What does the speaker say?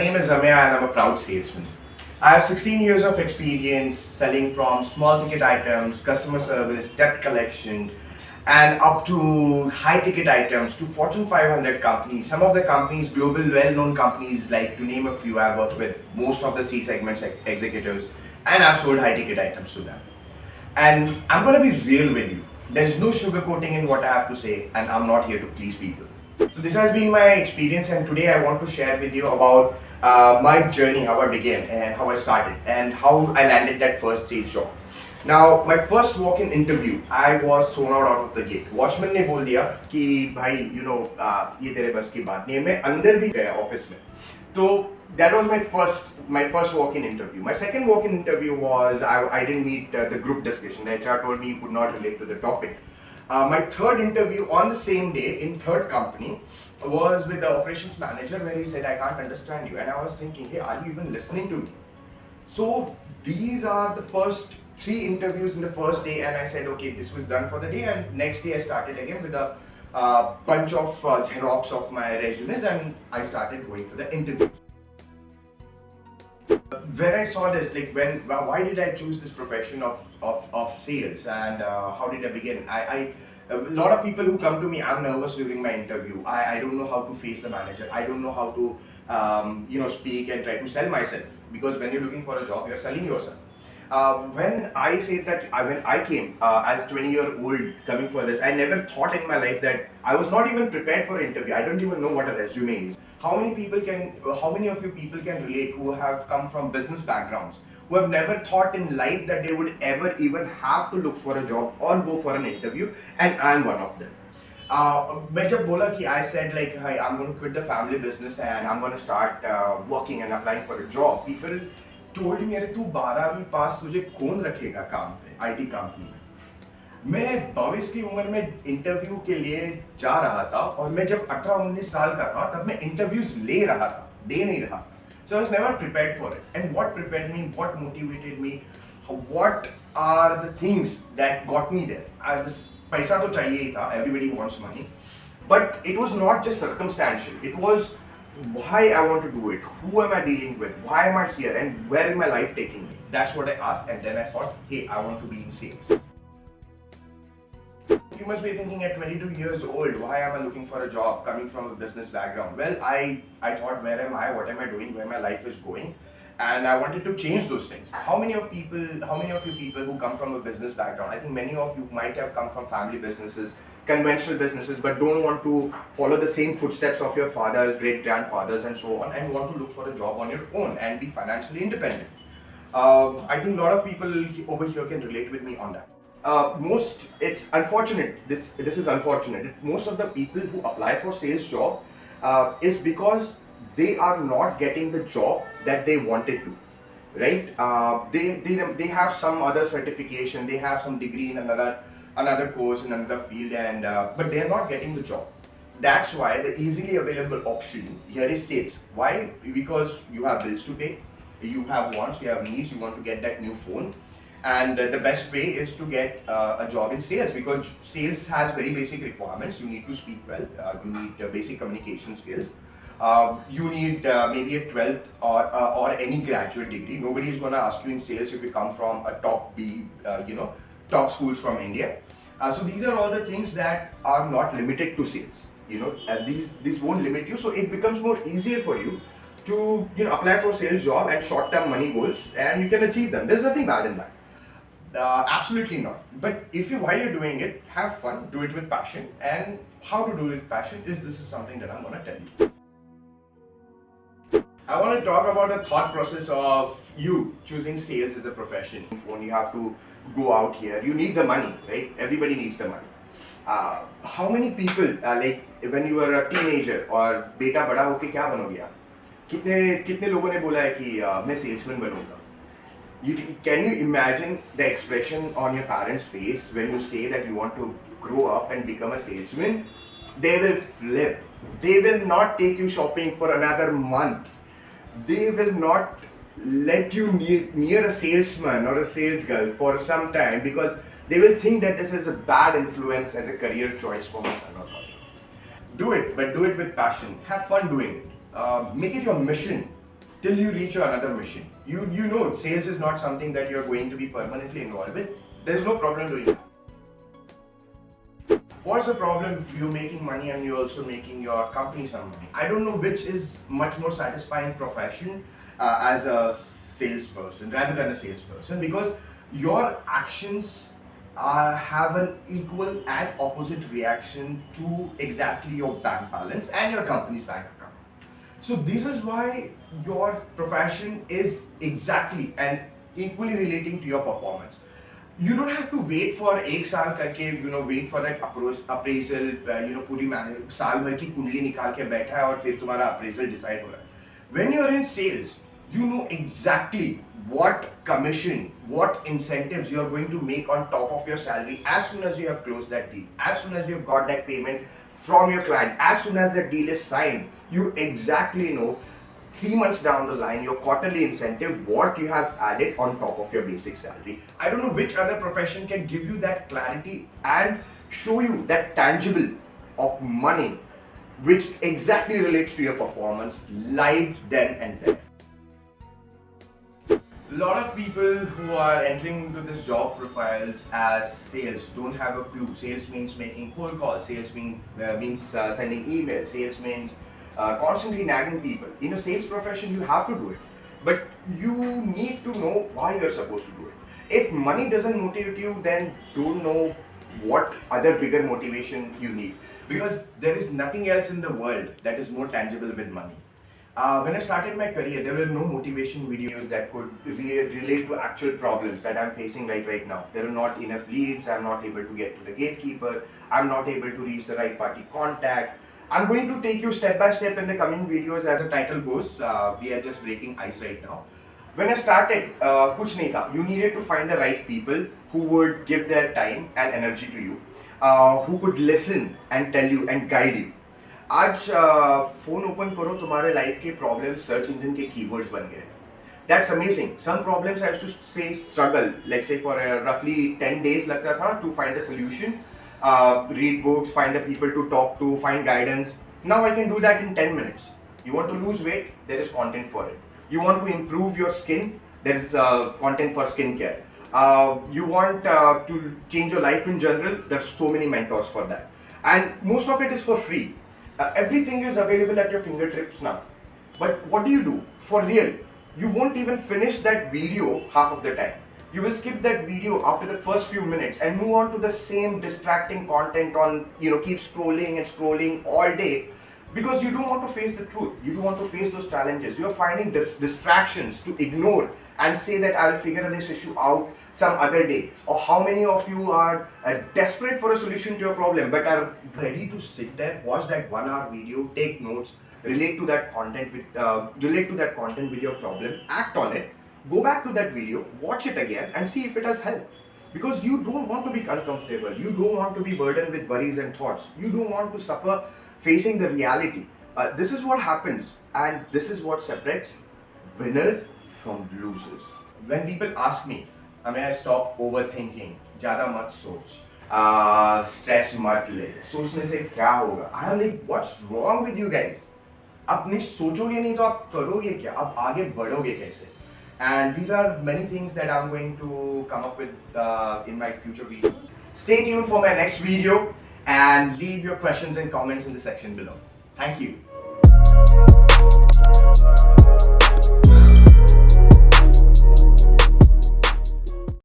name is Ramya and I'm a proud salesman. I have 16 years of experience selling from small ticket items, customer service, debt collection, and up to high ticket items to Fortune 500 companies. Some of the companies, global well-known companies, like to name a few, I've worked with most of the C segments executives, and I've sold high ticket items to them. And I'm gonna be real with you. There's no sugarcoating in what I have to say, and I'm not here to please people. So this has been my experience, and today I want to share with you about my journey, how I began, and how I started, and how I landed that first sales job. Now, my first walk-in interview, I was thrown out of the gate. Watchman ने बोल दिया कि भाई, ये तेरे बस की बात नहीं है. मैं अंदर भी गया ऑफिस में. So that was my first walk-in interview. My second walk-in interview was I didn't meet the group discussion. The HR told me you could not relate to the topic. My third interview on the same day in third company was with the operations manager, where he said, I can't understand you. And I was thinking, hey, are you even listening to me? So these are the first 3 interviews in the first day, and I said, okay, this was done for the day. And next day I started again with a bunch of xerox of my resumes, and I started going for the interviews. When I saw this, why did I choose this profession of sales, and how did I begin? A lot of people who come to me, I'm nervous during my interview. I don't know how to face the manager. I don't know how to speak and try to sell myself, because when you're looking for a job, you're selling yourself. When I say that when I came as 20-year-old coming for this, I never thought in my life that I was not even prepared for an interview. I don't even know what a resume is. How many of you people can relate who have come from business backgrounds, who have never thought in life that they would ever even have to look for a job or go for an interview, and I'm one of them. मैं जब बोला कि I said hey, I'm going to quit the family business and I'm going to start working and applying for a job. People told me, अरे तू 12वीं पास, तुझे कौन रखेगा काम पे आईटी कंपनी में. मैं 22 की उम्र में इंटरव्यू के लिए जा रहा था, और मैं जब 18-19 साल का था तब मैं इंटरव्यूज ले रहा था, दे नहीं रहा था. So I was never prepared for it. And what prepared me, what motivated me, what are the things that got me there? पैसा तो चाहिए ही था, everybody wants money, but it was not just circumstantial. It was why I want to do it, who am I dealing with, why am I here, and where is my life taking me? That's what I asked, and then I thought, hey, I want to be in sales. You must be thinking at 22 years old, why am I looking for a job coming from a business background? Well, I thought, where am I, what am I doing, where my life is going, and I wanted to change those things. How many of you people who come from a business background, I think many of you might have come from family businesses, conventional businesses, but don't want to follow the same footsteps of your fathers, great grandfathers, and so on, and want to look for a job on your own and be financially independent. I think a lot of people over here can relate with me on that. It's unfortunate. This is unfortunate. Most of the people who apply for sales job is because they are not getting the job that they wanted to, right? They have some other certification, they have some degree in another course in another field, and but they are not getting the job. That's why the easily available option here is sales. Why? Because you have bills to pay, you have wants, you have needs, you want to get that new phone, and the best way is to get a job in sales, because sales has very basic requirements. You need to speak well, you need basic communication skills, you need maybe a 12th or any graduate degree. Nobody is going to ask you in sales if you come from a top schools from India. So these are all the things that are not limited to sales. These won't limit you, so it becomes more easier for you to apply for sales job and short-term money goals, and you can achieve them. There's nothing bad in that. Absolutely not. But while you're doing it, have fun, do it with passion, and how to do it with passion is something that I'm going to tell you. I want to talk about the thought process of you choosing sales as a profession. When you have to go out here, you need the money, right? Everybody needs the money. How many people, when you were a teenager, और बेटा बड़ा होके क्या बनोगे आप? कितने लोगों ने बोला है कि मैं salesman बनूंगा? Can you imagine the expression on your parents' face when you say that you want to grow up and become a salesman? They will flip. They will not take you shopping for another month. They will not let you near a salesman or a sales girl for some time, because they will think that this is a bad influence as a career choice for my son or daughter. Do it, but do it with passion. Have fun doing it. Make it your mission till you reach your another mission. You know sales is not something that you're going to be permanently involved with. There's no problem doing that. What's the problem if you're making money and you're also making your company some money? I don't know which is much more satisfying profession as a salesperson rather than a salesperson, because your actions have an equal and opposite reaction to exactly your bank balance and your company's bank account. So this is why your profession is exactly and equally relating to your performance. You don't have to wait for एक साल करके wait for that appraisal पूरी साल भर की कुंडली निकाल के बैठा है और फिर तुम्हारा appraisal decide हो रहा है. When you're in sales, you know exactly what commission, what incentives you're going to make on top of your salary as soon as you have closed that deal, as soon as you've got that payment from your client, as soon as the deal is signed. You exactly know 3 months down the line, your quarterly incentive, what you have added on top of your basic salary. I don't know which other profession can give you that clarity and show you that tangible of money, which exactly relates to your performance live then and there. A lot of people who are entering into this job profiles as sales don't have a clue. Sales means making cold calls. Sales means sending emails. Sales means constantly nagging people. In a sales profession, you have to do it, but you need to know why you're supposed to do it. If money doesn't motivate you, then don't know what other bigger motivation you need, because there is nothing else in the world that is more tangible with money. When I started my career, there were no motivation videos that could relate to actual problems that I'm facing right now. There are not enough leads, I'm not able to get to the gatekeeper, I'm not able to reach the right party contact. I'm going to take you step by step in the coming videos as the title goes. We are just breaking ice right now. When I started, kuch nahi tha. You needed to find the right people who would give their time and energy to you, who could listen and tell you and guide you. आज phone open करो, तुम्हारे life के problem search engine के keywords बन गए. That's amazing. Some problems I used to say struggle, let's say for roughly 10 days लगता था to find a solution. Read books, find the people to talk to, find guidance. Now I can do that in 10 minutes. You want to lose weight? There is content for it. You want to improve your skin? There is content for skincare. You want to change your life in general? There's so many mentors for that. And most of it is for free. Everything is available at your fingertips now. But what do? For real, you won't even finish that video half of the time. You will skip that video after the first few minutes and move on to the same distracting content on, keep scrolling and scrolling all day, because you don't want to face the truth. You don't want to face those challenges. You're finding distractions to ignore and say that I'll figure this issue out some other day. Or how many of you are desperate for a solution to your problem but are ready to sit there, watch that 1 hour video, take notes, relate to that content with your problem, act on it, go back to that video, watch it again and see if it has helped. Because you don't want to be uncomfortable, you don't want to be burdened with worries and thoughts, you don't want to suffer facing the reality. This is what happens, and this is what separates winners from losers. When people ask me, may I stop overthinking, ज़्यादा मत सोच, stress मत ले, सोचने से क्या होगा? I am like, what's wrong with you guys? आप नहीं सोचोगे नहीं तो आप करोगे क्या? आप आगे बढ़ोगे कैसे? And these are many things that I'm going to come up with in my future videos. Stay tuned for my next video and leave your questions and comments in the section below. Thank you.